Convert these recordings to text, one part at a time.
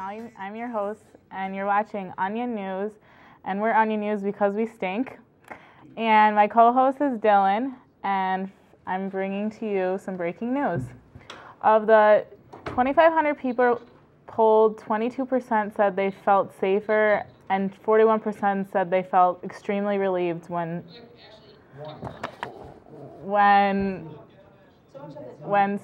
I'm your host, and you're watching Onion News, and we're Onion News because we stink. And my co-host is Dylan, and I'm bringing to you some breaking news. Of the 2,500 people polled, 22% said they felt safer, and 41% said they felt extremely relieved when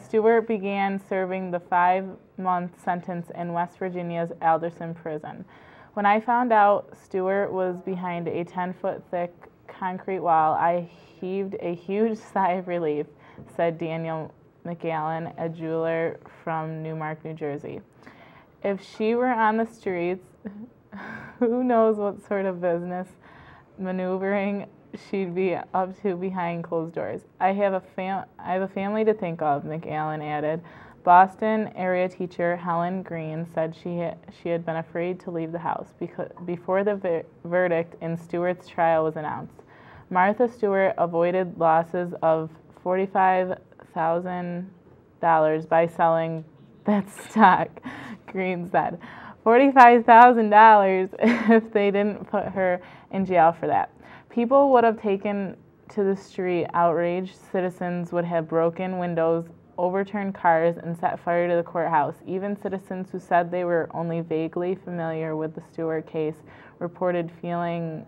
Stewart began serving the 5-month sentence in West Virginia's Alderson prison. When I found out Stewart was behind a 10-foot thick concrete wall, I heaved a huge sigh of relief, said Daniel McAllen, a jeweler from Newmark, New Jersey. If she were on the streets, who knows what sort of business maneuvering she'd be up to behind closed doors. I have a family to think of, McAllen added. Boston area teacher Helen Green said she had been afraid to leave the house before the verdict in Stewart's trial was announced. Martha Stewart avoided losses of $45,000 by selling that stock, Green said. $45,000 if they didn't put her in jail for that. People would have taken to the street outraged. Citizens would have broken windows, overturned cars, and set fire to the courthouse. Even citizens who said they were only vaguely familiar with the Stewart case reported feeling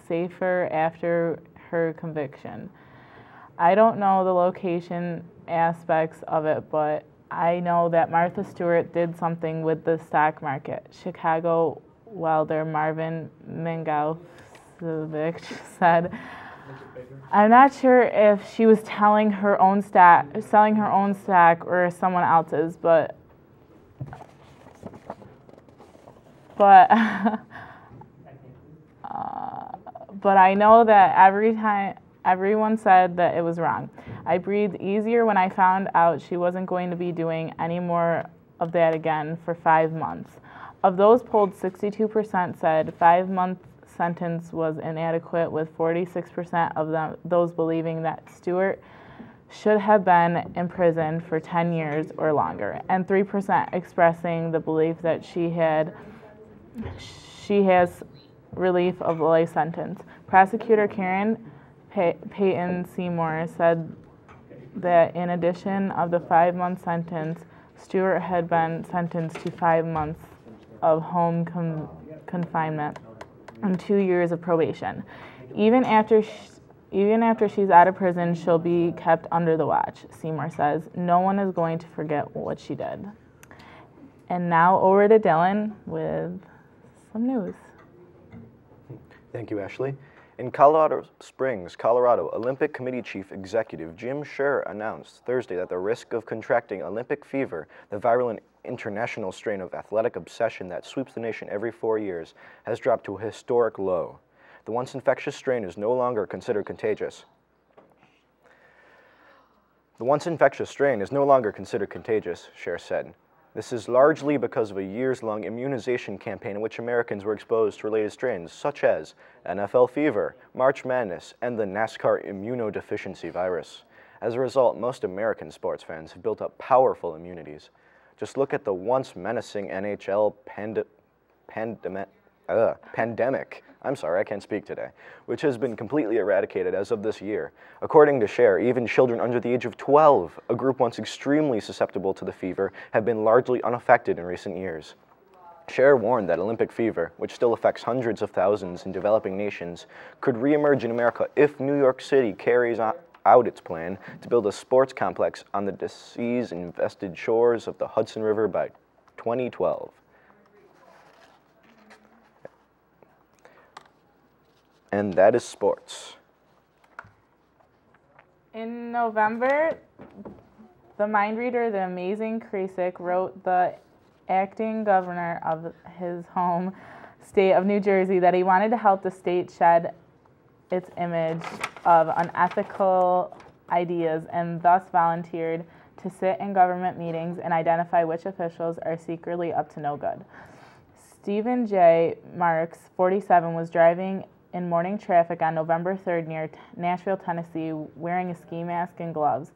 safer after her conviction. I don't know the location aspects of it, but I know that Martha Stewart did something with the stock market. Chicago welder Marvin Mingauch said, I'm not sure if she was selling her own stock or someone else's, but I know that everyone said that it was wrong. I breathed easier when I found out she wasn't going to be doing any more of that again for 5 months. Of those polled, 62% said 5-month sentence was inadequate, with 46% of those believing that Stewart should have been in prison for 10 years or longer, and 3% expressing the belief that she has relief of a life sentence. Prosecutor Karen Payton Seymour said that in addition of the 5-month sentence, Stewart had been sentenced to 5 months of home confinement and 2 years of probation. Even after she's out of prison, she'll be kept under the watch, Seymour says. No one is going to forget what she did. And now over to Dylan with some news. Thank you, Ashley. In Colorado Springs, Colorado, Olympic Committee Chief Executive Jim Scherr announced Thursday that the risk of contracting Olympic fever, the virulent international strain of athletic obsession that sweeps the nation every 4 years, has dropped to a historic low. The once infectious strain is no longer considered contagious. Scherr said. This is largely because of a years-long immunization campaign in which Americans were exposed to related strains such as NFL fever, March Madness, and the NASCAR immunodeficiency virus. As a result, most American sports fans have built up powerful immunities. Just look at the once menacing NHL pandemic, which has been completely eradicated as of this year. According to Scherr, even children under the age of 12, a group once extremely susceptible to the fever, have been largely unaffected in recent years. Scherr warned that Olympic fever, which still affects hundreds of thousands in developing nations, could reemerge in America if New York City carries out its plan to build a sports complex on the disease-infested shores of the Hudson River by 2012. And that is sports. In November, the mind reader, the amazing Krasik, wrote the acting governor of his home state of New Jersey that he wanted to help the state shed its image of unethical ideas, and thus volunteered to sit in government meetings and identify which officials are secretly up to no good. Stephen J. Marks, 47, was driving in morning traffic on November 3rd near Nashville, Tennessee, wearing a ski mask and gloves.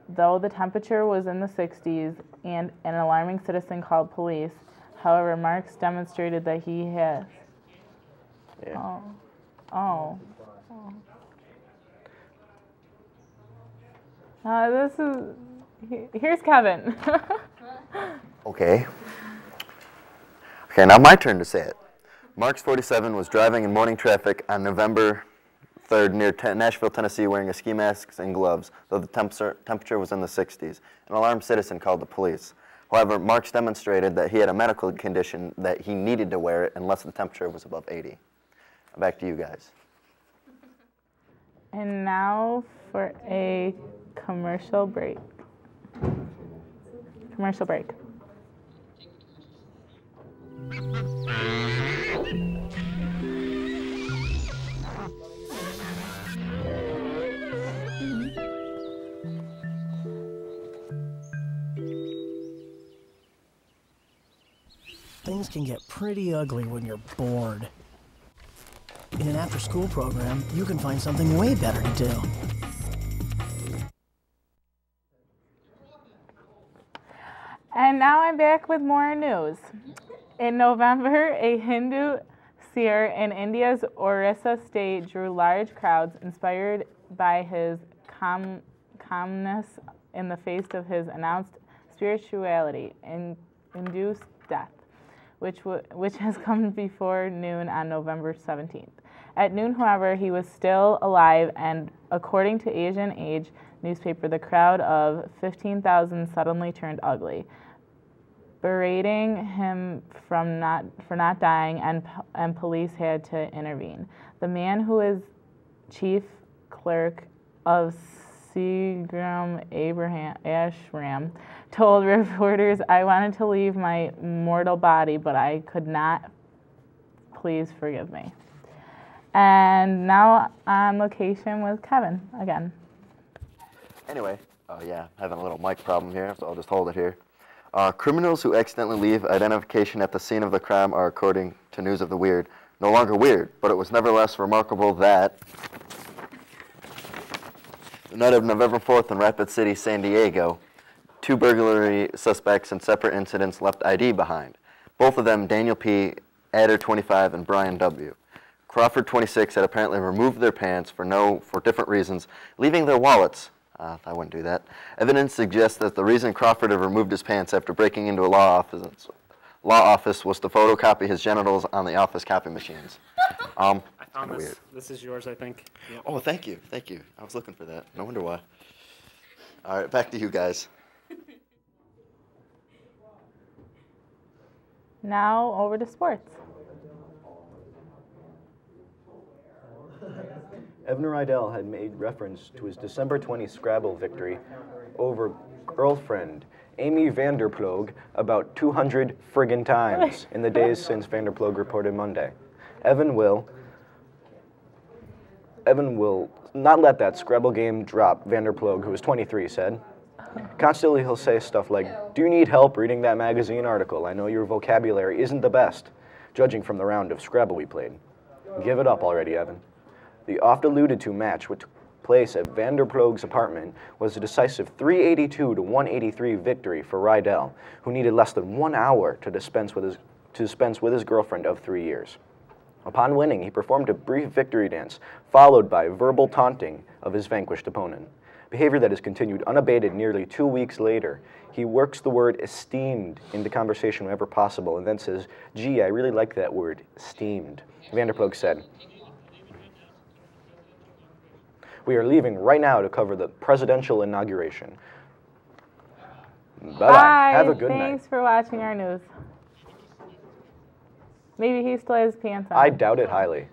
Though the temperature was in the 60s and an alarming citizen called police, However, Marks demonstrated that he has. Yeah. This is. Here's Kevin. Okay. Okay, now my turn to say it. Marks 47 was driving in morning traffic on November 3rd near Nashville, Tennessee, wearing a ski mask and gloves, though the temperature was in the 60s. An alarmed citizen called the police. However, Marks demonstrated that he had a medical condition that he needed to wear it unless the temperature was above 80. Back to you guys. And now for a commercial break. Commercial break. Things can get pretty ugly when you're bored. In an after-school program, you can find something way better to do. And now I'm back with more news. In November, a Hindu seer in India's Orissa state drew large crowds inspired by his calmness in the face of his announced spirituality-induced death, which has come before noon on November 17th. At noon, however, he was still alive, and according to Asian Age newspaper, the crowd of 15,000 suddenly turned ugly, berating him for not dying, and police had to intervene. The man, who is chief clerk of Seagram Ashram, told reporters, "I wanted to leave my mortal body, but I could not. Please forgive me." And now on location with Kevin again. Anyway, yeah, having a little mic problem here, so I'll just hold it here. Criminals who accidentally leave identification at the scene of the crime are, according to News of the Weird, no longer weird, but it was nevertheless remarkable that the night of November 4th in Rapid City, San Diego, 2 burglary suspects in separate incidents left ID behind. Both of them, Daniel P., Adder 25, and Brian W. Crawford 26 had apparently removed their pants for different reasons, leaving their wallets. I wouldn't do that. Evidence suggests that the reason Crawford had removed his pants after breaking into a law office was to photocopy his genitals on the office copy machines. I found this. Weird. This is yours, I think. Yep. Oh, thank you. Thank you. I was looking for that. No wonder why. All right, back to you guys. Now over to sports. Evan Rydell had made reference to his December 20 Scrabble victory over girlfriend Amy Vanderploeg about 200 friggin' times in the days since Vanderploeg reported Monday. Evan will not let that Scrabble game drop, Vanderploeg, who was 23, said. Constantly he'll say stuff like, "Do you need help reading that magazine article? I know your vocabulary isn't the best, judging from the round of Scrabble we played." Give it up already, Evan. The oft-alluded-to match, which took place at Vanderploeg's apartment, was a decisive 382 to 183 victory for Rydell, who needed less than 1 hour to dispense with his girlfriend of 3 years. Upon winning, he performed a brief victory dance, followed by verbal taunting of his vanquished opponent, behavior that has continued unabated nearly 2 weeks later. He works the word esteemed into conversation whenever possible, and then says, "Gee, I really like that word, esteemed." Vanderploeg said, "We are leaving right now to cover the presidential inauguration." Bye-bye. Have a good night. Thanks for watching our news. Maybe he still has his pants on. I doubt it highly.